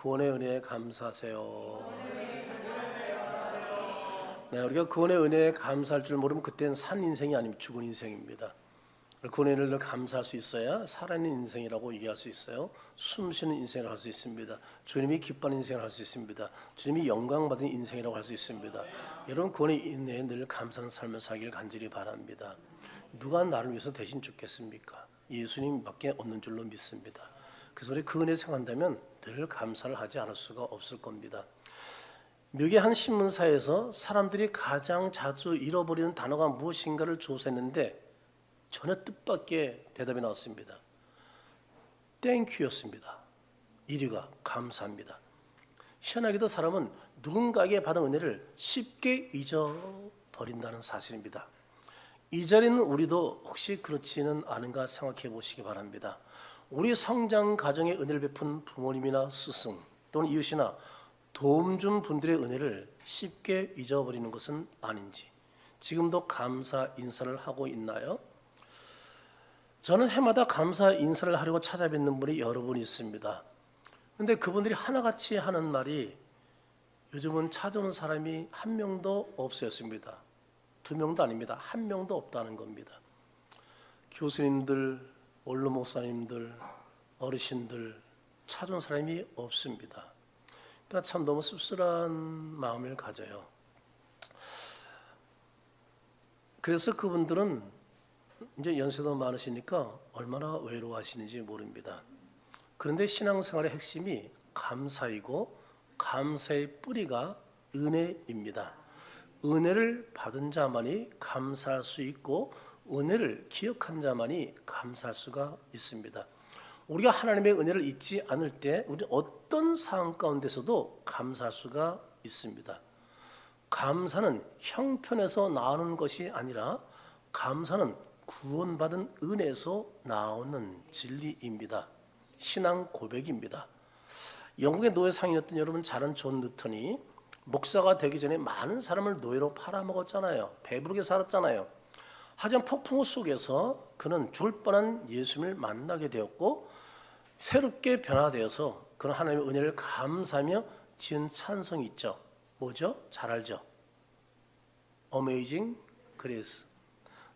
구원의 은혜에 감사하세요. 네, 우리가 구원의 은혜에 감사할 줄 모르면 그때는 산 인생이 아니면 죽은 인생입니다. 구원의 은혜를 감사할 수 있어야 살아있는 인생이라고 얘기할 수 있어요. 숨쉬는 인생을 할 수 있습니다. 주님이 기뻐하는 인생을 할 수 있습니다. 주님이 영광받은 인생이라고 할 수 있습니다. 여러분 구원의 은혜에 늘 감사하는 삶을 살길 간절히 바랍니다. 누가 나를 위해서 대신 죽겠습니까? 예수님밖에 없는 줄로 믿습니다. 그래서 우리 그 은혜 생각한다면 늘 감사를 하지 않을 수가 없을 겁니다. 미국의 한 신문사에서 사람들이 가장 자주 잃어버리는 단어가 무엇인가를 조사했는데 전혀 뜻밖의 대답이 나왔습니다. 땡큐였습니다. 1위가 감사합니다. 희한하게도 사람은 누군가에게 받은 은혜를 쉽게 잊어버린다는 사실입니다. 이 자리는 우리도 혹시 그렇지는 않은가 생각해 보시기 바랍니다. 우리 성장 가정에 은혜를 베푼 부모님이나 스승 또는 이웃이나 도움 준 분들의 은혜를 쉽게 잊어버리는 것은 아닌지, 지금도 감사 인사를 하고 있나요? 저는 해마다 감사 인사를 하려고 찾아뵙는 분이 여러 분 있습니다. 그런데 그분들이 하나같이 하는 말이 요즘은 찾아오는 사람이 한 명도 없었습니다. 2명도 아닙니다. 1명도 없다는 겁니다. 교수님들, 원로 목사님들, 어르신들 찾아온 사람이 없습니다. 그러니까 참 너무 씁쓸한 마음을 가져요. 그래서 그분들은 이제 연세도 많으시니까 얼마나 외로워하시는지 모릅니다. 그런데 신앙생활의 핵심이 감사이고 감사의 뿌리가 은혜입니다. 은혜를 받은 자만이 감사할 수 있고 은혜를 기억한 자만이 감사할 수가 있습니다. 우리가 하나님의 은혜를 잊지 않을 때 우리 어떤 상황 가운데서도 감사할 수가 있습니다. 감사는 형편에서 나오는 것이 아니라 감사는 구원받은 은혜에서 나오는 진리입니다. 신앙 고백입니다. 영국의 노예 상인이었던 여러분 잘 아는 존 뉴턴이 목사가 되기 전에 많은 사람을 노예로 팔아먹었잖아요. 배부르게 살았잖아요. 하지만 폭풍우 속에서 그는 죽을 뻔한 예수님을 만나게 되었고 새롭게 변화되어서 그는 하나님의 은혜를 감사하며 지은 찬송이 있죠. 뭐죠? 잘 알죠? Amazing Grace.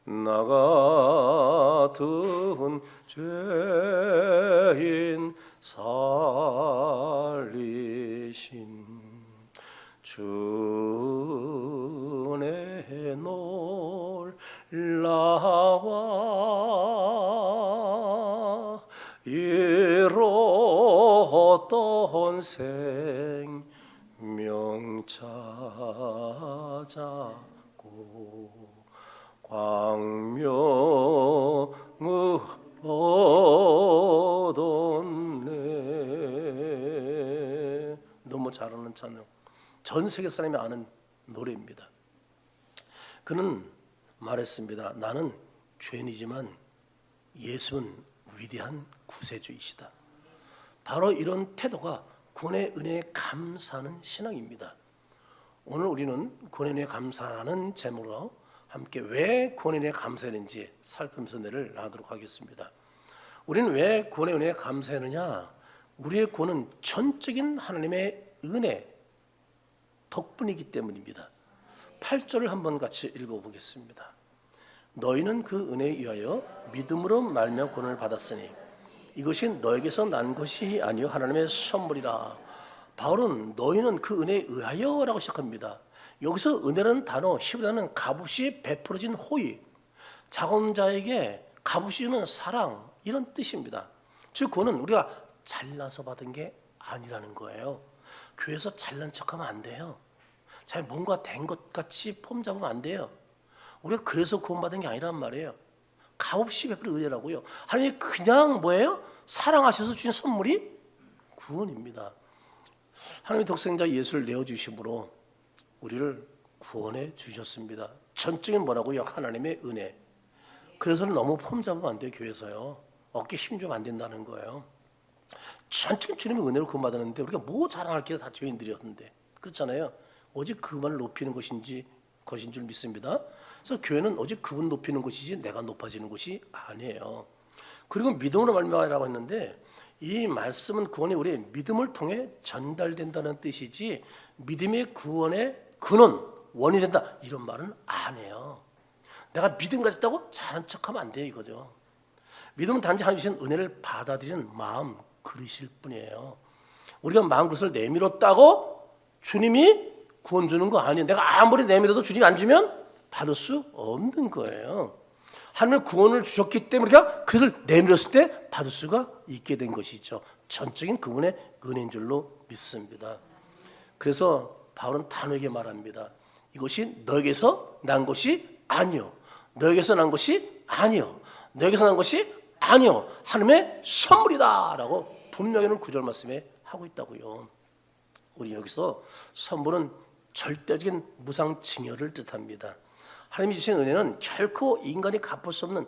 나 같은 죄인 살리신 주 은혜 놀라와 잃었던 생명 찾아고 광명을 얻었네. 너무 잘하는 찬양, 전 세계 사람이 아는 노래입니다. 그는 말했습니다. 나는 죄인이지만 예수는 위대한 구세주이시다. 바로 이런 태도가 구원의 은혜에 감사하는 신앙입니다. 오늘 우리는 구원의 은혜에 감사하는 제목으로 함께 왜 구원의 은혜에 감사했는지 살피면서 은혜를 나누도록 하겠습니다. 우리는 왜 구원의 은혜에 감사하느냐? 우리의 구원은 전적인 하나님의 은혜 덕분이기 때문입니다. 8절을 한번 같이 읽어보겠습니다. 너희는 그 은혜에 의하여 믿음으로 말미암아 구원을 받았으니 이것이 너에게서 난 것이 아니요 하나님의 선물이라. 바울은 너희는 그 은혜에 의하여라고 시작합니다. 여기서 은혜라는 단어, 히브리어는 값없이 베풀어진 호의, 작은 자에게 값없이 주는 사랑, 이런 뜻입니다. 즉 그거는 우리가 잘나서 받은 게 아니라는 거예요. 교회에서 잘난 척하면 안 돼요. 잘 뭔가 된 것 같이 폼 잡으면 안 돼요. 우리가 그래서 구원받은 게 아니란 말이에요. 값없이 베풀어 은혜라고요. 하나님이 그냥 뭐예요? 사랑하셔서 주신 선물이 구원입니다. 하나님의 독생자 예수를 내어주심으로 우리를 구원해 주셨습니다. 전적인 뭐라고요? 하나님의 은혜. 그래서는 너무 폼 잡으면 안 돼요. 교회에서요. 어깨 힘주면 안 된다는 거예요. 전적인 주님의 은혜로 구원받았는데 우리가 뭐 자랑할 게 다 죄인들이었는데, 그렇잖아요. 오직 그만을 높이는 것인 줄 믿습니다. 그래서 교회는 오직 그분 높이는 것이지 내가 높아지는 것이 아니에요. 그리고 믿음으로 말미암아라고 했는데 이 말씀은 구원이 우리의 믿음을 통해 전달된다는 뜻이지 믿음의 구원의 근원, 원이 된다 이런 말은 안 해요. 내가 믿음 가졌다고 잘한 척하면 안 돼요 이거죠. 믿음은 단지 하나님 주신 은혜를 받아들이는 마음 그릇일 뿐이에요. 우리가 마음 그릇을 내밀었다고 주님이 구원 주는 거 아니에요. 내가 아무리 내밀어도 주님이 안 주면 받을 수 없는 거예요. 하나님의 구원을 주셨기 때문에 우리가 그것을 내밀었을 때 받을 수가 있게 된 것이죠. 전적인 그분의 은혜인 줄로 믿습니다. 그래서 바울은 단호하게 말합니다. 이것이 너에게서 난 것이 아니요. 너에게서 난 것이 아니요. 너에게서 난 것이 아니요. 하나님의 선물이다 라고 분명히 오늘 구절 말씀에 하고 있다고요. 우리 여기서 선물은 절대적인 무상증여를 뜻합니다. 하나님이 주신 은혜는 결코 인간이 갚을 수 없는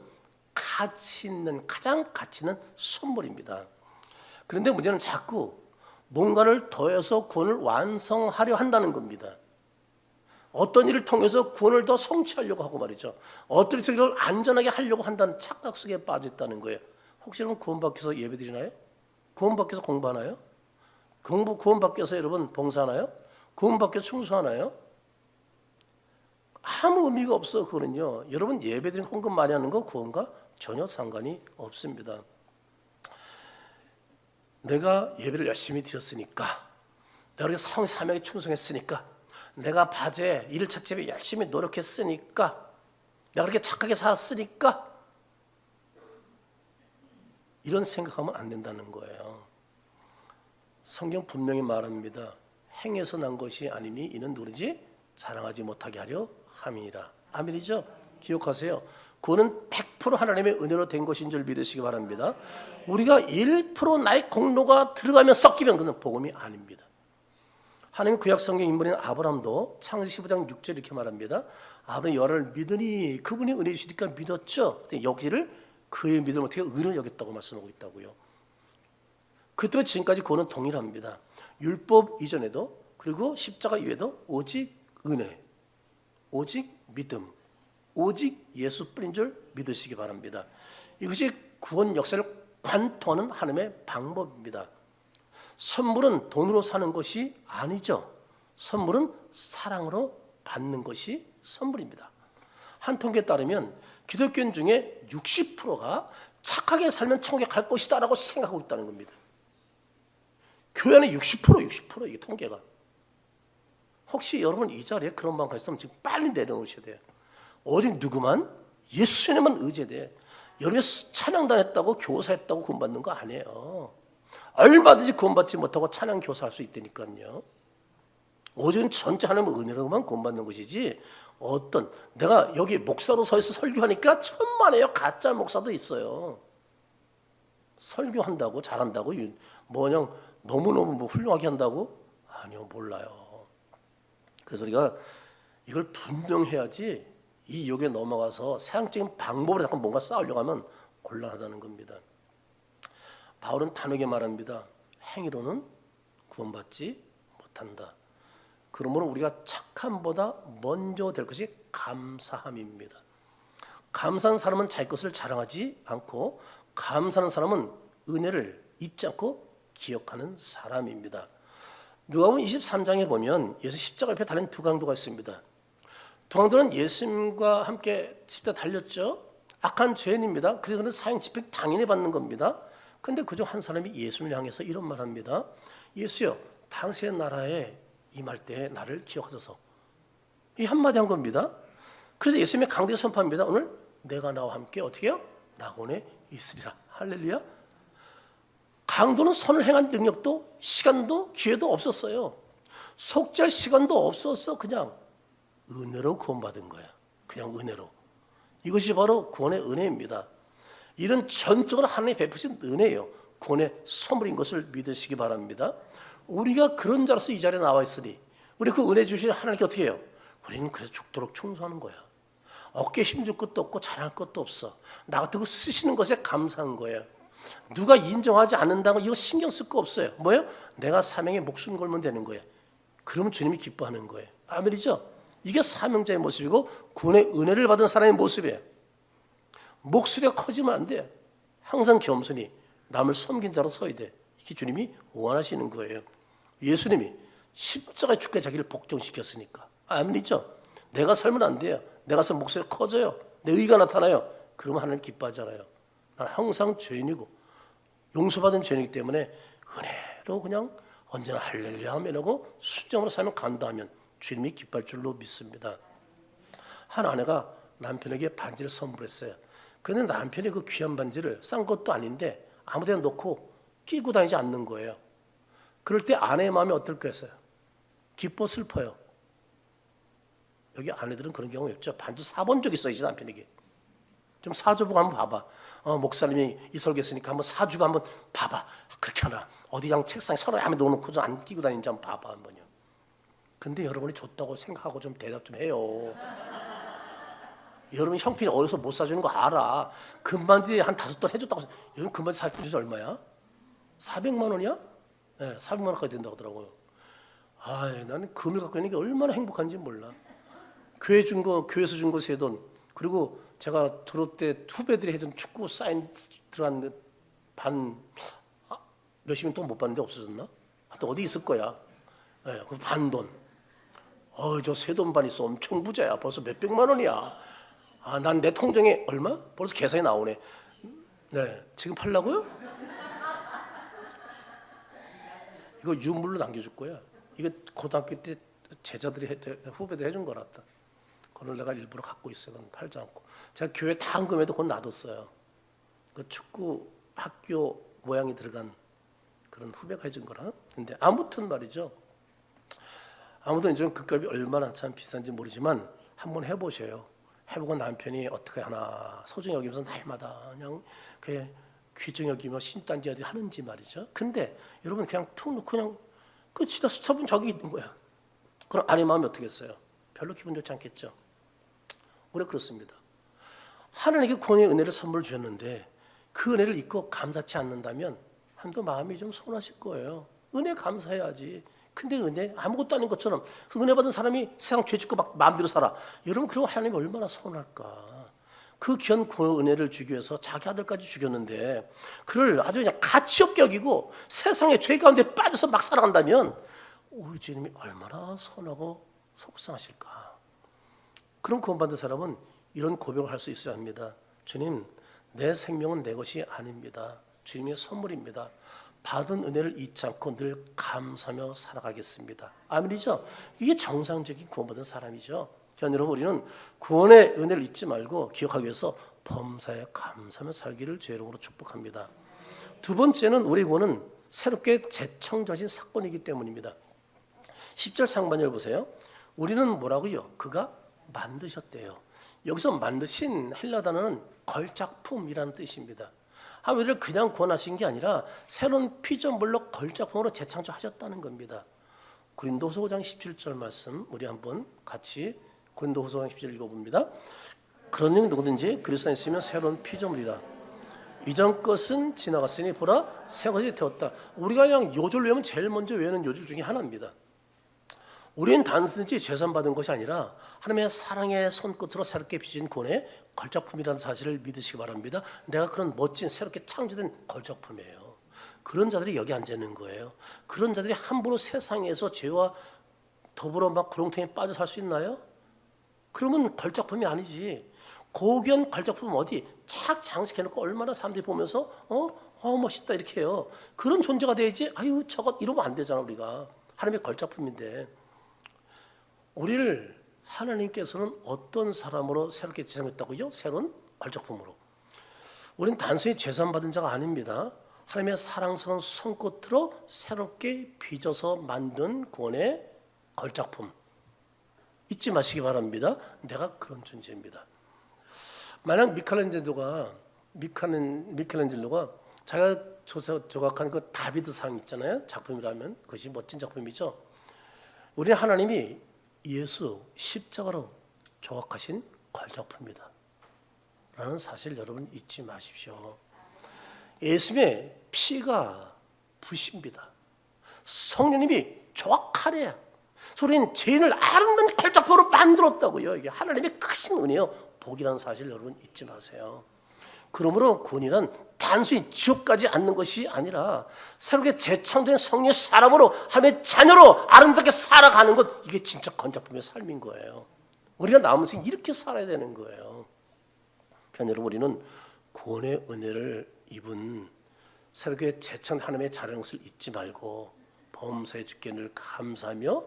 가치 있는 가장 가치 있는 선물입니다. 그런데 문제는 자꾸 뭔가를 더해서 구원을 완성하려 한다는 겁니다. 어떤 일을 통해서 구원을 더 성취하려고 하고 말이죠. 어떤 일을 안전하게 하려고 한다는 착각 속에 빠졌다는 거예요. 혹시 여러분 구원받기 위해서 예배드리나요? 구원받기 위해서 공부하나요? 구원받기 위해서 여러분 봉사하나요? 구원받기 위해서 충성하나요? 아무 의미가 없어. 그거는요. 여러분 예배드리는 헌금 많이 하는 거 구원과 전혀 상관이 없습니다. 내가 예배를 열심히 드렸으니까, 내가 그렇게 사명에 충성했으니까, 내가 바제 1차 집에 열심히 노력했으니까, 내가 그렇게 착하게 살았으니까 이런 생각하면 안 된다는 거예요. 성경 분명히 말합니다. 행해서 난 것이 아니니 이는 누구지? 자랑하지 못하게 하려 함이니라. 아멘이죠? 기억하세요. 그거는 100% 하나님의 은혜로 된 것인 줄 믿으시기 바랍니다. 우리가 1% 나의 공로가 들어가면 섞이면 그건 복음이 아닙니다. 하나님 구약 성경 인물인 아브라함도 창세기 15장 6절 이렇게 말합니다. 아브라함이 여호와를 믿으니 그분이 은혜 주시니까 믿었죠. 여기를 그의 믿음을 어떻게 은혜를 여겼다고 말씀하고 있다고요. 그때부터 지금까지 그거는 동일합니다. 율법 이전에도 그리고 십자가 이후에도 오직 은혜, 오직 믿음, 오직 예수뿐인 줄 믿으시기 바랍니다. 이것이 구원 역사를 관통하는 하나님의 방법입니다. 선물은 돈으로 사는 것이 아니죠. 선물은 사랑으로 받는 것이 선물입니다. 한 통계에 따르면 기독교인 중에 60%가 착하게 살면 천국에 갈 것이다 라고 생각하고 있다는 겁니다. 교회 안에 60% 이게 통계가. 혹시 여러분 이 자리에 그런 마음 가졌으면 지금 빨리 내려놓으셔야 돼요. 오직 누구만 예수님만 의지돼. 여러분이 찬양단했다고 교사했다고 구원받는 거 아니에요. 얼마든지 구원받지 못하고 찬양 교사할 수 있다니까요. 오직은 전체 하나님의 은혜로만 구원받는 것이지 어떤 내가 여기 목사로 서서 설교하니까 천만에요. 가짜 목사도 있어요. 설교한다고 잘한다고 뭐냐 너무너무 뭐 훌륭하게 한다고? 아니요. 몰라요. 그래서 우리가 이걸 분명해야지 이 욕에 넘어가서 세상적인 방법으로 자꾸 뭔가 싸우려고 하면 곤란하다는 겁니다. 바울은 단호하게 말합니다. 행위로는 구원받지 못한다. 그러므로 우리가 착함보다 먼저 될 것이 감사함입니다. 감사한 사람은 자기 것을 자랑하지 않고 감사하는 사람은 은혜를 잊지 않고 기억하는 사람입니다. 누가복음 23장에 보면 예수 십자가 옆에 달린 두 강도가 있습니다. 두 강도는 예수님과 함께 십자가 달렸죠. 악한 죄인입니다. 그래서 사형 집행 당연히 받는 겁니다. 그런데 그중 한 사람이 예수님을 향해서 이런 말합니다. 예수여, 당신의 나라에 임할 때 나를 기억하소서. 이 한마디 한 겁니다. 그래서 예수님의 강도에 선포합니다. 오늘 내가 나와 함께 어떻게 해요? 낙원에 있으리라. 할렐루야. 강도는 선을 행한 능력도 시간도 기회도 없었어요. 속죄할 시간도 없었어. 그냥 은혜로 구원받은 거야. 그냥 은혜로. 이것이 바로 구원의 은혜입니다. 이런 전적으로 하나님이 베푸신 은혜예요. 구원의 선물인 것을 믿으시기 바랍니다. 우리가 그런 자로서 이 자리에 나와 있으니 우리 그 은혜 주신 하나님께 어떻게 해요? 우리는 그래서 죽도록 충성하는 거야. 어깨에 힘줄 것도 없고 잘할 것도 없어. 나 같은 거 쓰시는 것에 감사한 거예요. 누가 인정하지 않는다고 이거 신경 쓸 거 없어요. 뭐예요? 내가 사명에 목숨 걸면 되는 거예요. 그러면 주님이 기뻐하는 거예요. 아멘이죠? 이게 사명자의 모습이고 구원의 은혜를 받은 사람의 모습이에요. 목소리가 커지면 안 돼요. 항상 겸손히 남을 섬긴 자로 서야 돼. 이게 주님이 원하시는 거예요. 예수님이 십자가에 죽게 자기를 복종시켰으니까. 아멘이죠? 내가 살면 안 돼요. 내가 살면 목소리가 커져요. 내 의가 나타나요. 그러면 하나님 기뻐하잖아요. 나는 항상 죄인이고 용서받은 죄인이기 때문에 은혜로 그냥 언제나 할렐루야 하면 하고 순종으로 살면 간다하면 주님이 기뻐할 줄로 믿습니다. 한 아내가 남편에게 반지를 선물했어요. 그런데 남편이 그 귀한 반지를 싼 것도 아닌데 아무 데나 놓고 끼고 다니지 않는 거예요. 그럴 때 아내의 마음이 어떨까 했어요? 기뻐 슬퍼요. 여기 아내들은 그런 경우 없죠. 반지 사본 적 있어요, 남편에게. 좀 사줘보고 한번 봐봐. 목사님이 이 설교했으니까 한번 사주고 한번 봐봐. 그렇게 하나 어디 그냥 책상에 서로 함에 놓고 좀 안 끼고 다니는지 한번 봐봐 한번요. 근데 여러분이 줬다고 생각하고 좀 대답 좀 해요. 여러분 형편이 어려서 못 사주는 거 알아. 금반지 한 5돈 해줬다고. 여러분 금반지 살 돈이 얼마야? 400만 원이야? 네, 400만 원까지 된다고 하더라고요. 나는 금을 갖고 있는 게 얼마나 행복한지 몰라. 교회에서 준 거 세 돈. 그리고 제가 졸업 때 후배들이 해준 축구 사인 들어간 몇십년 동안 못 봤는데 없어졌나? 하여튼 어디 있을 거야. 네, 그 반돈. 저 세 돈 반 있어. 엄청 부자야. 벌써 몇백만 원이야. 난 내 통장에 얼마? 벌써 계산이 나오네. 네, 지금 팔라고요? 이거 유물로 남겨줄 거야. 이거 고등학교 때 후배들이 해준 거라다. 그걸 내가 일부러 갖고 있어요. 그건 팔지 않고. 제가 교회 다 헌금해도 그건 놔뒀어요. 그 축구 학교 모양이 들어간 그런 후배가 해준 거라. 근데 아무튼 말이죠. 아무튼 이제 그 값이 얼마나 참 비싼지 모르지만 한번 해보셔요. 해보고 남편이 어떻게 하나 소중히 여기면서 날마다 그냥 귀중히 여기며 신단지 어디 하는지 말이죠. 근데 여러분 그냥 툭 놓고 그냥 끝이다. 수첩은 저기 있는 거야. 그럼 아내 마음이 어떻겠어요? 별로 기분 좋지 않겠죠. 우리 그렇습니다. 하나님께 구원의 은혜를 선물 주셨는데 그 은혜를 잊고 감사치 않는다면 하나님도 마음이 좀 서운하실 거예요. 은혜 감사해야지. 근데 은혜 아무것도 아닌 것처럼 은혜 받은 사람이 세상 죄 짓고 막 마음대로 살아. 여러분 그럼 하나님이 얼마나 서운할까. 그 귀한 구원 은혜를 주기 위해서 자기 아들까지 죽였는데 그를 아주 그냥 가치 없게 여기고 세상의 죄 가운데 빠져서 막 살아간다면 우리 주님이 얼마나 서운하고 속상하실까. 그럼 구원받은 사람은 이런 고백을 할 수 있어야 합니다. 주님, 내 생명은 내 것이 아닙니다. 주님의 선물입니다. 받은 은혜를 잊지 않고 늘 감사하며 살아가겠습니다. 아멘이죠? 이게 정상적인 구원받은 사람이죠. 여러분 우리는 구원의 은혜를 잊지 말고 기억하기 위해서 범사에 감사하며 살기를 주의 이름으로 축복합니다. 두 번째는 우리 구원은 새롭게 재창조하신 사건이기 때문입니다. 10절 상반절 보세요. 우리는 뭐라고요? 그가 만드셨대요. 여기서 만드신 헬라 단어는 걸작품이라는 뜻입니다. 우리를 그냥 구원하신 게 아니라 새로운 피조물로 걸작품으로 재창조하셨다는 겁니다. 고린도후서 5장 17절 말씀 우리 한번 같이 고린도후서 5장 17절 읽어봅니다. 그러니 누구든지 그리스도 안에 있으면 새로운 피조물이라. 이전 것은 지나갔으니 보라 새 것이 되었다. 우리가 그냥 요절 외우면 제일 먼저 외우는 요절 중에 하나입니다. 우리는 단순히 죄산받은 것이 아니라 하나님의 사랑의 손끝으로 새롭게 빚은 구원의 걸작품이라는 사실을 믿으시기 바랍니다. 내가 그런 멋진 새롭게 창조된 걸작품이에요. 그런 자들이 여기 앉아 있는 거예요. 그런 자들이 함부로 세상에서 죄와 더불어 막 구렁텅이에 빠져 살 수 있나요? 그러면 걸작품이 아니지. 고귀한 걸작품은 어디 착 장식해놓고 얼마나 사람들이 보면서 멋있다 이렇게 해요. 그런 존재가 돼야지. 저것 이러면 안 되잖아. 우리가 하나님의 걸작품인데 우리를 하나님께서는 어떤 사람으로 새롭게 지정했다고요? 새로운 걸작품으로. 우리는 단순히 죄산받은 자가 아닙니다. 하나님의 사랑스러운 손끝으로 새롭게 빚어서 만든 구원의 걸작품. 잊지 마시기 바랍니다. 내가 그런 존재입니다. 만약 미켈란젤로가 자기가 조각한 그 다비드상 있잖아요. 작품이라면 그것이 멋진 작품이죠. 우리는 하나님이 예수 십자가로 조각하신 걸작품이다 라는 사실 여러분 잊지 마십시오. 예수님의 피가 부십니다. 성령님이 조각하래요. 우리는 죄인을 아름다운 걸작품으로 만들었다고요. 이게 하나님의 크신 은혜요. 복이라는 사실 여러분 잊지 마세요. 그러므로 구원이란 다 단순히 지옥 가지 않는 것이 아니라 새롭게 재창된 성령의 사람으로 하나님의 자녀로 아름답게 살아가는 것, 이게 진짜 건작품의 삶인 거예요. 우리가 남은 생 이렇게 살아야 되는 거예요. 여러분, 우리는 구원의 은혜를 입은 새롭게 재창된 하나님의 자녀인 것을 잊지 말고 범사에 주께 늘 감사하며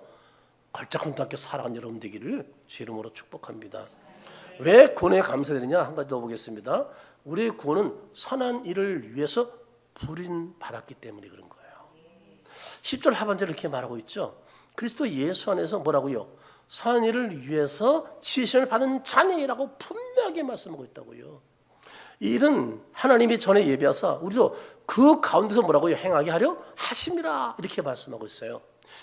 걸작함답게 살아가는 여러분 되기를 주 이름으로 축복합니다. 왜 구원에 감사드리냐? 한 가지 더 보겠습니다. 우리의 구원은 선한 일을 위해서 부름받았기 때문에 그런 거예요. 10절 하반절에 이렇게 말하고 있죠. 그리스도 예수 안에서 뭐라고요? 선한 일을 위해서 지으심을 받은 자녀라고 분명하게 말씀하고 있다고요. 이 일은 하나님이 전에 예비하사 우리도 그 가운데서 뭐라고요? 행하게 하려 하심이라 이렇게 말씀하고 있어요.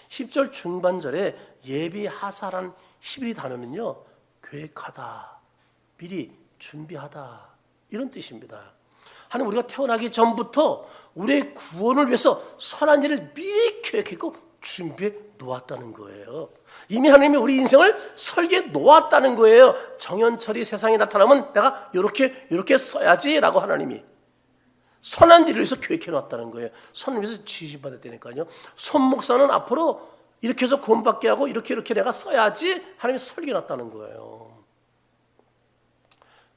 10절 중반절에 예비하사란 히브리 단어는요, 계획하다, 미리 준비하다 이런 뜻입니다. 하나님, 우리가 태어나기 전부터 우리의 구원을 위해서 선한 일을 미리 계획했고 준비해 놓았다는 거예요. 이미 하나님이 우리 인생을 설계해 놓았다는 거예요. 정현철이 세상에 나타나면 내가 이렇게 써야지라고 하나님이 선한 일을 위해서 계획해 놨다는 거예요. 선을 위해서 지시받았다니까요. 손 목사는 앞으로 이렇게 해서 구원받게 하고 이렇게 내가 써야지 하나님이 설계해 놨다는 거예요.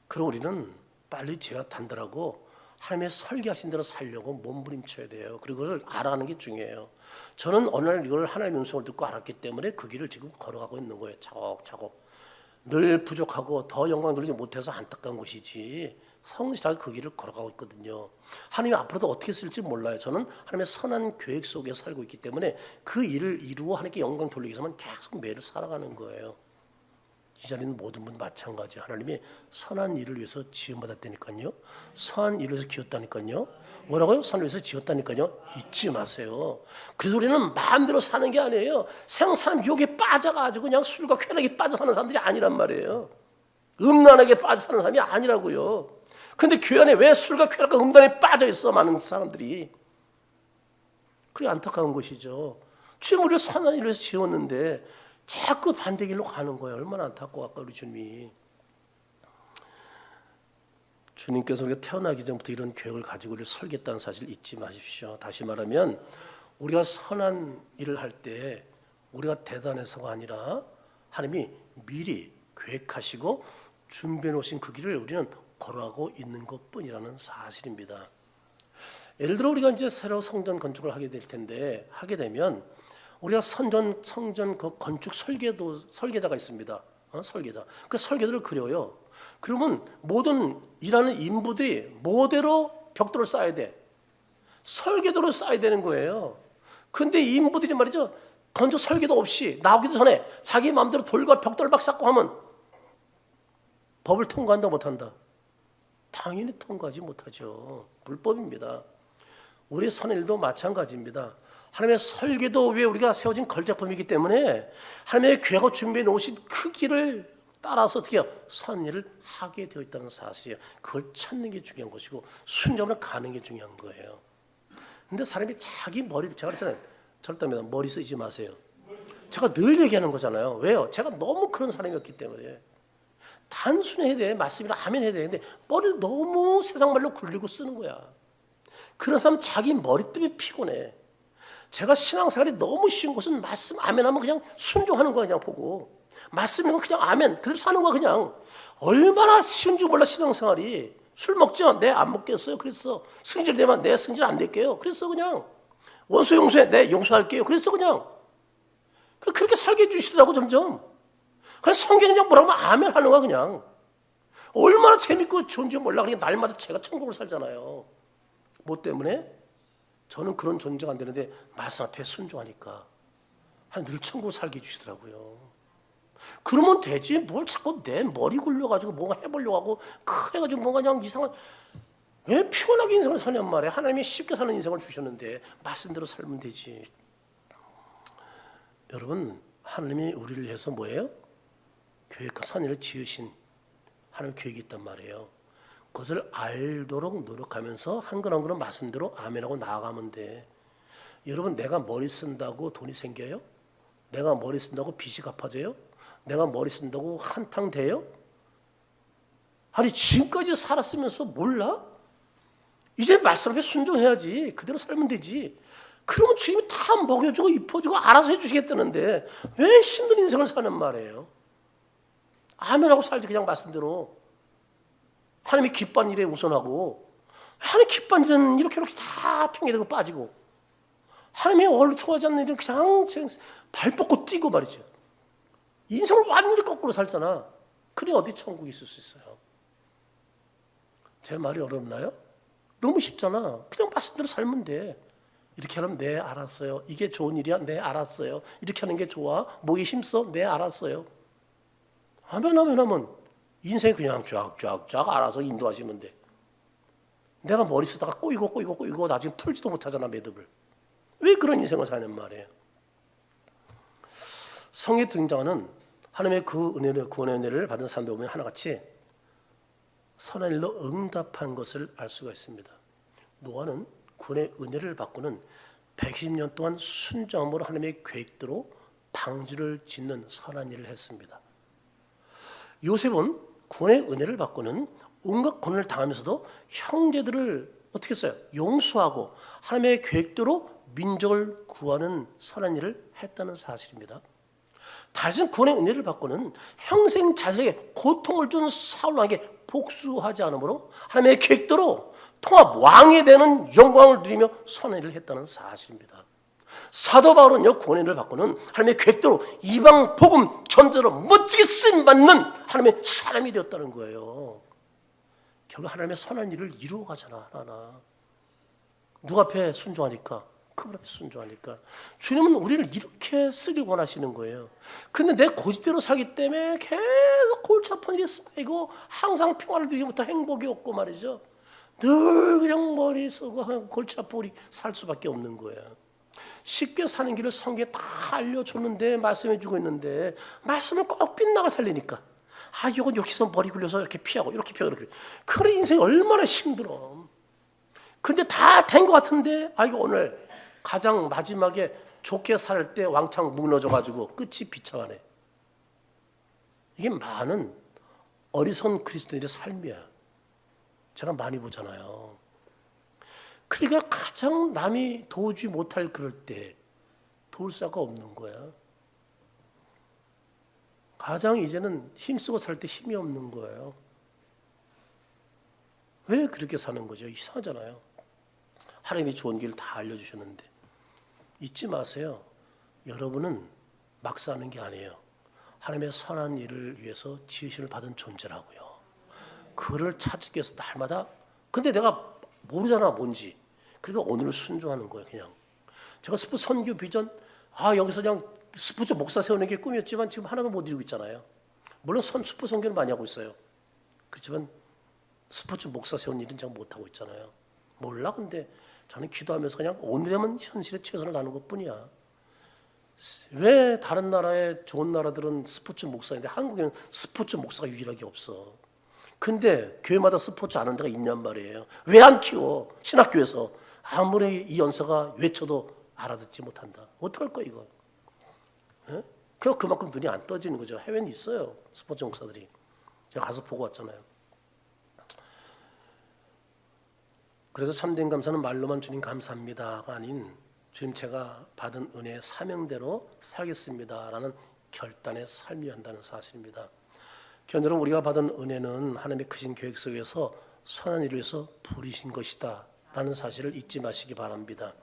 그럼 우리는 빨리 제가 단단하고 하나님의 설계하신 대로 살려고 몸부림쳐야 돼요. 그리고 그걸 알아가는 게 중요해요. 저는 어느 날 이걸 하나님의 음성을 듣고 알았기 때문에 그 길을 지금 걸어가고 있는 거예요. 차곡차곡. 늘 부족하고 더 영광 누리지 못해서 안타까운 것이지 성실하게 그 길을 걸어가고 있거든요. 하나님이 앞으로도 어떻게 쓸지 몰라요. 저는 하나님의 선한 계획 속에 살고 있기 때문에 그 일을 이루어 하나님께 영광 돌리기 위해서만 계속 매일 살아가는 거예요. 이 자리는 모든 분 마찬가지. 하나님이 선한 일을 위해서 지음받았다니까요. 선한 일을 위해서 지었다니까요. 뭐라고요? 선을 위해서 지었다니까요. 잊지 마세요. 그래서 우리는 마음대로 사는 게 아니에요. 생사람 유혹에 빠져가지고 그냥 술과 쾌락에 빠져 사는 사람들이 아니란 말이에요. 음란하게 빠져 사는 사람이 아니라고요. 근데 교회 안에 왜 술과 쾌락과 음란에 빠져 있어? 많은 사람들이. 그게 안타까운 것이죠. 주님, 우리를 선한 일을 위해서 지었는데 자꾸 반대길로 가는 거예요. 얼마나 안타까울까 우리 주님이. 주님께서 우리가 태어나기 전부터 이런 계획을 가지고 우리를 설계했다는 사실 잊지 마십시오. 다시 말하면 우리가 선한 일을 할 때 우리가 대단해서가 아니라 하나님이 미리 계획하시고 준비해 놓으신 그 길을 우리는 걸어가고 있는 것뿐이라는 사실입니다. 예를 들어 우리가 이제 새로 성전 건축을 하게 될 텐데 하게 되면 우리가 성전 그 건축 설계자가 있습니다. 설계자. 그 설계도를 그려요. 그러면 모든 일하는 인부들이 뭐대로 벽돌을 쌓아야 돼? 설계도로 쌓아야 되는 거예요. 근데 인부들이 말이죠, 건축 설계도 없이 나오기도 전에 자기 마음대로 돌과 벽돌 막 쌓고 하면 법을 통과한다 못한다? 당연히 통과하지 못하죠. 불법입니다. 우리 선일도 마찬가지입니다. 하나님의 설계도 위에 우리가 세워진 걸작품이기 때문에 하나님의 계획하고 준비해 놓으신 그 길을 따라서 어떻게 해요? 선일을 하게 되어 있다는 사실이에요. 그걸 찾는 게 중요한 것이고 순종으로 가는 게 중요한 거예요. 근데 사람이 자기 머리를, 제가 그랬잖아요. 절대입니다. 머리 쓰지 마세요. 제가 늘 얘기하는 거잖아요. 왜요? 제가 너무 그런 사람이었기 때문에. 단순히 해야 돼. 말씀이라 아멘 해야 되는데 머리를 너무 세상 말로 굴리고 쓰는 거야. 그런 사람 자기 머리 때문에 피곤해. 제가 신앙생활이 너무 쉬운 것은 말씀 아멘 하면 그냥 순종하는 거야. 그냥 보고 말씀이면 그냥 아멘 그대로 사는 거야. 그냥 얼마나 쉬운 줄 몰라. 신앙생활이. 술 먹죠? 네, 안 먹겠어요. 그랬어. 승질 내면 네, 승질 안 낼게요. 그랬어. 그냥 원수 용서해. 네, 용서할게요. 그랬어. 그냥 그렇게 살게 해주시더라고. 점점. 그냥 성경이 그냥 뭐라고 하면 아멘 하는 거야. 그냥 얼마나 재밌고 좋은지 몰라. 그냥 날마다 제가 천국을 살잖아요. 뭐 때문에? 저는 그런 존재가 안 되는데 말씀 앞에 순종하니까 늘 천국을 살게 해주시더라고요. 그러면 되지 뭘 자꾸 내 머리 굴려가지고 뭔가 해보려고 하고 해가지고 뭔가 그냥 이상한, 왜 피곤하게 인생을 사냔 말이야. 하나님이 쉽게 사는 인생을 주셨는데 말씀대로 살면 되지. 여러분, 하나님이 우리를 위해서 뭐예요? 계획과 선의를 지으신 하나님의 계획이 있단 말이에요. 그것을 알도록 노력하면서 한 건 한 건은 말씀대로 아멘하고 나아가면 돼. 여러분, 내가 머리 쓴다고 돈이 생겨요? 내가 머리 쓴다고 빚이 갚아져요? 내가 머리 쓴다고 한탕 돼요? 아니 지금까지 살았으면서 몰라? 이제 말씀 앞에 순종해야지. 그대로 살면 되지. 그러면 주님이 다 먹여주고 입혀주고 알아서 해주시겠다는데 왜 힘든 인생을 사는 말이에요? 아멘하고 살지 그냥 말씀대로. 하나님이 기뻐하는 일에 우선하고 하나님 기뻐하는 일은 이렇게 다 핑계대고 빠지고 하나님이 얼토하지 않는 일은 그냥 발 뻗고 뛰고 말이죠. 인생을 완전히 거꾸로 살잖아. 그래 어디 천국이 있을 수 있어요? 제 말이 어렵나요? 너무 쉽잖아. 그냥 말씀대로 살면 돼. 이렇게 하면 네 알았어요. 이게 좋은 일이야? 네 알았어요. 이렇게 하는 게 좋아? 목에 힘써? 네 알았어요. 아멘 하면 인생이 그냥 쫙쫙쫙 알아서 인도하시면 돼. 내가 머리 쓰다가 꼬이고 나중에 풀지도 못하잖아 매듭을. 왜 그런 인생을 사는 말이에요? 성에 등장하는 하나님의 그 은혜를 구원의 은혜를 받은 사람들 보면 하나같이 선한 일로 응답한 것을 알 수가 있습니다. 노아는 구원의 은혜를 받고는 120년 동안 순종함으로 하나님의 계획대로 방주를 짓는 선한 일을 했습니다. 요셉은 구원의 은혜를 받고는 온갖 고난을 당하면서도 형제들을 어떻게 했어요? 용서하고 하나님의 계획대로 민족을 구하는 선한 일을 했다는 사실입니다. 다윗은 구원의 은혜를 받고는 평생 자신에게 고통을 준 사울 왕에게 복수하지 않으므로 하나님의 계획대로 통합 왕이 되는 영광을 누리며 선한 일을 했다는 사실입니다. 사도 바울은요 구원의 은혜를 받고는 하나님의 계획대로 이방 복음 전도로 멋지게 쓰임받는 하나님의 사람이 되었다는 거예요. 결국 하나님의 선한 일을 이루어가잖아 하나하나. 누구 앞에 순종하니까? 그분 앞에 순종하니까. 주님은 우리를 이렇게 쓰길 원하시는 거예요. 근데 내 고집대로 살기 때문에 계속 골치 아픈 일이 쌓이고 항상 평화를 누리지 못하고 행복이 없고 말이죠. 늘 그냥 머리 쓰고 골치 아프고 우리 살 수밖에 없는 거예요. 쉽게 사는 길을 성경에 다 알려줬는데 말씀해 주고 있는데 말씀을 꼭 빗나가 살리니까 이건 이렇게 해서 머리 굴려서 이렇게 피하고 이렇게 피하고 이렇게. 그런 인생이 얼마나 힘들어. 근데 다 된 것 같은데 이거 오늘 가장 마지막에 좋게 살 때 왕창 무너져가지고 끝이 비참하네. 이게 많은 어리석은 그리스도인의 삶이야. 제가 많이 보잖아요. 그러니까 가장 남이 도우지 못할 그럴 때 도울 수가 없는 거야. 가장 이제는 힘쓰고 살 때 힘이 없는 거예요. 왜 그렇게 사는 거죠? 이상하잖아요. 하나님이 좋은 길 다 알려주셨는데 잊지 마세요. 여러분은 막 사는 게 아니에요. 하나님의 선한 일을 위해서 지으심을 받은 존재라고요. 그를 찾기 위해서 날마다. 근데 내가 모르잖아 뭔지. 그러니까 오늘 순종하는 거예요. 그냥 제가 스포 선교 비전 여기서 그냥 스포츠 목사 세우는 게 꿈이었지만 지금 하나도 못 이루고 있잖아요. 물론 스포 선교는 많이 하고 있어요. 그렇지만 스포츠 목사 세운 일은 제가 못 하고 있잖아요. 몰라. 근데 저는 기도하면서 그냥 오늘에만 현실에 최선을 다하는 것뿐이야. 왜 다른 나라의 좋은 나라들은 스포츠 목사인데 한국에는 스포츠 목사가 유일하게 없어. 근데 교회마다 스포츠 아는 데가 있냔 말이에요. 왜 안 키워? 신학교에서 아무리 이 연서가 외쳐도 알아듣지 못한다. 어떡할 거야 이거? 예? 그만큼 눈이 안 떠지는 거죠. 해외는 있어요. 스포츠 목사들이. 제가 가서 보고 왔잖아요. 그래서 참된 감사는 말로만 주님 감사합니다가 아닌 주님 제가 받은 은혜의 사명대로 살겠습니다라는 결단의 삶이 한다는 사실입니다. 견디로 우리가 받은 은혜는 하나님의 크신 계획 속에서 선한 일을 위해서 부리신 것이다 라는 사실을 잊지 마시기 바랍니다.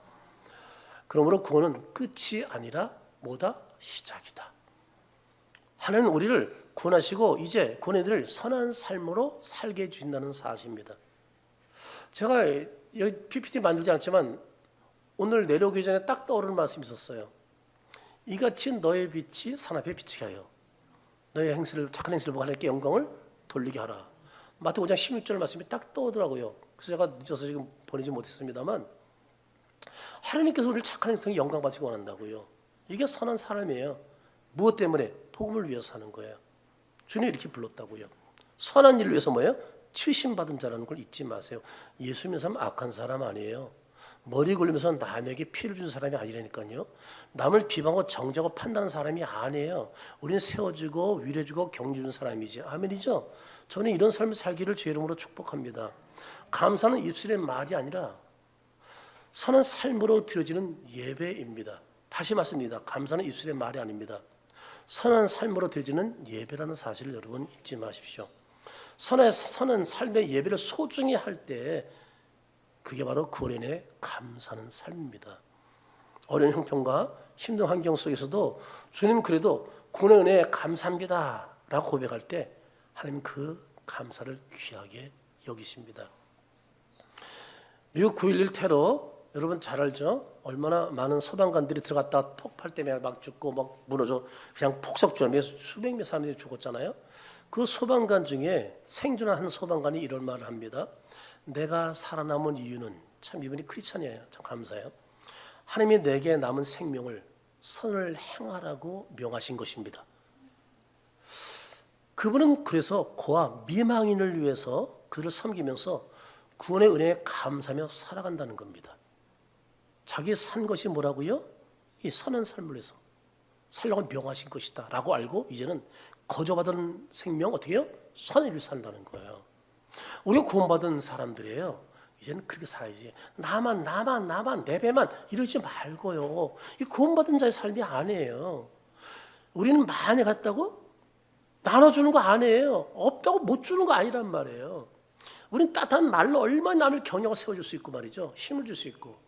그러므로 구원은 끝이 아니라 뭐다? 시작이다. 하나님은 우리를 구원하시고 이제 구원해드릴 선한 삶으로 살게 해주신다는 사실입니다. 제가 여기 PPT 만들지 않지만 오늘 내려오기 전에 딱 떠오르는 말씀이 있었어요. 이같이 너의 빛이 산앞에 비치게 하여 너의 행실을 착한 행실을 보고 하나님께 영광을 돌리게 하라. 마태복음 5장 16절 말씀이 딱 떠오르더라고요. 그래서 제가 늦어서 지금 보내지 못했습니다만 하나님께서 우리를 착한 행실을 통해 영광 받기를 원한다고요. 이게 선한 사람이에요. 무엇 때문에? 복음을 위해서 사는 거예요. 주님이 이렇게 불렀다고요. 선한 일을 위해서 뭐예요? 치심받은 자라는 걸 잊지 마세요. 예수 믿는 사람은 악한 사람 아니에요. 머리 굴리면서 남에게 피를 주는 사람이 아니라니까요. 남을 비방하고 정죄하고 판단하는 사람이 아니에요. 우리는 세워주고 위로해주고 격려주는 사람이지. 아멘이죠. 저는 이런 삶을 살기를 주의 이름으로 축복합니다. 감사는 입술의 말이 아니라 선한 삶으로 드려지는 예배입니다. 다시 말씀드립니다. 감사는 입술의 말이 아닙니다. 선한 삶으로 드려지는 예배라는 사실을 여러분 잊지 마십시오. 선한 삶의 예배를 소중히 할 때 그게 바로 구원의 은혜에 감사하는 삶입니다. 어려운 형편과 힘든 환경 속에서도 주님 그래도 구원의 은혜에 감사합니다 라고 고백할 때 하나님 그 감사를 귀하게 여기십니다. 미국 9.11 테러 여러분 잘 알죠? 얼마나 많은 소방관들이 들어갔다 폭발 때문에 막 죽고 막 무너져 그냥 폭삭주에 수백 명 사람들이 죽었잖아요. 그 소방관 중에 생존한 한 소방관이 이런 말을 합니다. 내가 살아남은 이유는 참 이분이 크리스찬이에요. 참 감사해요. 하나님이 내게 남은 생명을 선을 행하라고 명하신 것입니다. 그분은 그래서 고아 미망인을 위해서 그들을 섬기면서 구원의 은혜에 감사하며 살아간다는 겁니다. 자기 산 것이 뭐라고요? 이 선한 삶을 위해서 살라고 명하신 것이다 라고 알고 이제는 거저받은 생명 어떻게 해요? 선을 위해 산다는 거예요. 우리가 구원받은 사람들이에요. 이제는 그렇게 살아야지. 나만 내 배만 이러지 말고요. 이 구원받은 자의 삶이 아니에요. 우리는 많이 갔다고 나눠주는 거 아니에요. 없다고 못 주는 거 아니란 말이에요. 우리는 따뜻한 말로 얼마나 남을 격려하고 세워줄 수 있고 말이죠. 힘을 줄 수 있고.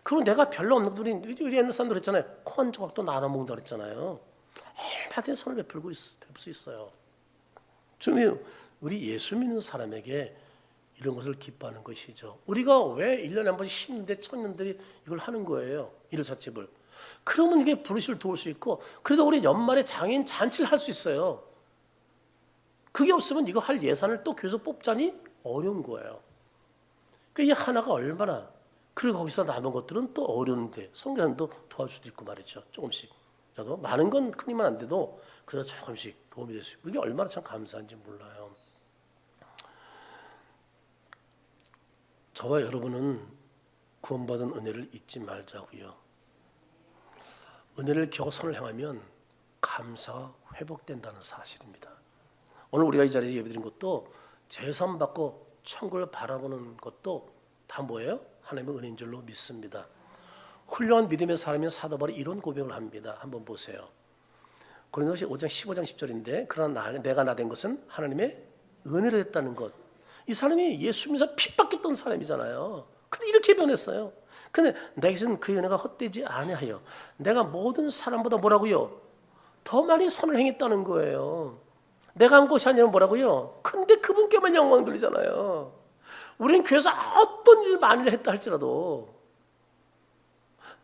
그리고 내가 별로 없는 우리 옛날 사람들 했잖아요. 코 한 조각도 나눠 먹는다 그랬잖아요. 얼마든지 선을 베풀 수 있어요. 주님, 우리 예수 믿는 사람에게 이런 것을 기뻐하는 것이죠. 우리가 왜 1년에 한 번씩 심는데 청년들이 이걸 하는 거예요. 이루잣집을. 그러면 이게 불씨를 도울 수 있고 그래도 우리 연말에 장애인 잔치를 할 수 있어요. 그게 없으면 이거 할 예산을 또 교회에서 뽑자니 어려운 거예요. 이 하나가 얼마나 그리고 거기서 남은 것들은 또 어려운데 성경도 도와줄 수도 있고 말이죠. 조금씩라도 많은 건 큰이면 안 돼도 그래도 조금씩 도움이 될 수 있고 이게 얼마나 참 감사한지 몰라요. 저와 여러분은 구원받은 은혜를 잊지 말자고요. 은혜를 겨우 선을 행하면 감사가 회복된다는 사실입니다. 오늘 우리가 이 자리에 예배드린 것도 제선 받고 천국을 바라보는 것도 다 뭐예요? 하나님의 은혜인 줄로 믿습니다. 훌륭한 믿음의 사람인 사도 바울이 이런 고백을 합니다. 한번 보세요. 고린도서 5장 15장 10절인데 그러나 내가 나 된 것은 하나님의 은혜로 했다는 것. 이 사람이 예수 믿으면서 핍박했던 사람이잖아요. 근데 이렇게 변했어요. 근데 내게서는 그 은혜가 헛되지 아니하여 내가 모든 사람보다 뭐라고요? 더 많이 선을 행했다는 거예요. 내가 한 것이 아니라 뭐라고요? 근데 그분께만 영광 돌리잖아요. 우리는 교회에서 어떤 일 많이 했다 할지라도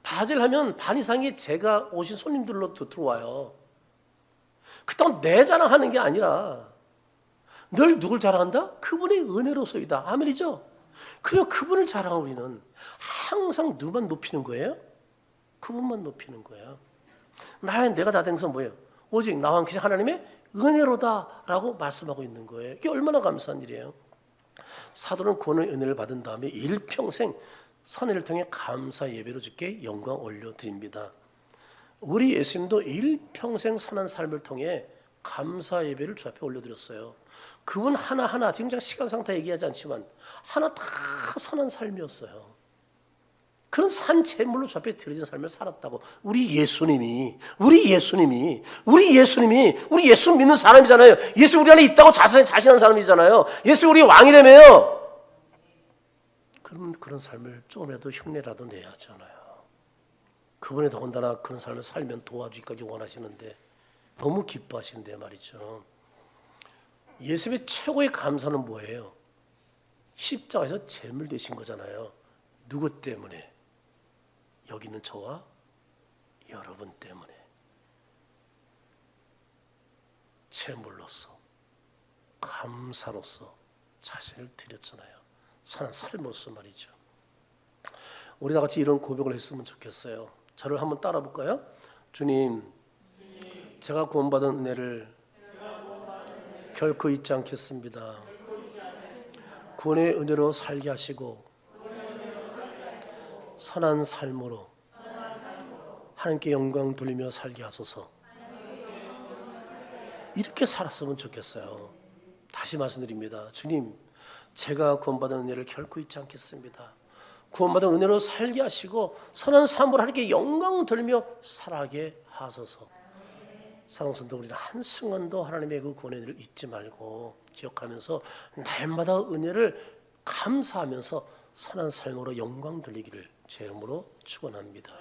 바젤하면 반 이상이 제가 오신 손님들로 들어와요. 그렇다고 내 자랑하는 게 아니라 늘 누굴 자랑한다? 그분의 은혜로서이다. 아멘이죠? 그리고 그분을 자랑하고 우리는 항상 누구만 높이는 거예요? 그분만 높이는 거예요. 내가 다 된 것은 뭐예요? 오직 나와 함께 하나님의 은혜로다라고 말씀하고 있는 거예요. 이게 얼마나 감사한 일이에요. 사도는 구원의 은혜를 받은 다음에 일평생 선회를 통해 감사 예배로 주께 영광 올려드립니다. 우리 예수님도 일평생 선한 삶을 통해 감사 예배를 주 앞에 올려드렸어요. 그분 하나하나 지금 제가 시간상 다 얘기하지 않지만 하나 다 선한 삶이었어요. 그런 산 제물로 주 앞에 드려진 삶을 살았다고. 우리 예수님이 예수 믿는 사람이잖아요. 예수 우리 안에 있다고 자신한 사람이잖아요. 예수 우리 왕이라며요. 그러면 그런 삶을 조금이라도 흉내라도 내야 하잖아요. 그분이 더군다나 그런 삶을 살면 도와주기까지 원하시는데 너무 기뻐하시는데 말이죠. 예수님의 최고의 감사는 뭐예요? 십자가에서 제물 되신 거잖아요. 누구 때문에? 여기 있는 저와 여러분 때문에 제물로서 감사로서 자신을 드렸잖아요. 사는 삶으로서 말이죠. 우리 다 같이 이런 고백을 했으면 좋겠어요. 저를 한번 따라 볼까요? 주님, 제가 구원받은 은혜를 결코 잊지 않겠습니다. 구원의 은혜로 살게 하시고 선한 삶으로 하나님께 영광 돌리며 살게 하소서. 이렇게 살았으면 좋겠어요. 다시 말씀드립니다. 주님, 제가 구원받은 은혜를 결코 잊지 않겠습니다. 구원받은 은혜로 살게 하시고 선한 삶으로 하나님께 영광 돌리며 살아가게 하소서. 사랑하는 성도, 우리는 한순간도 하나님의 그 구원의 은혜를 잊지 말고 기억하면서 날마다 은혜를 감사하면서 선한 삶으로 영광 돌리기를 제 이름으로 축원합니다.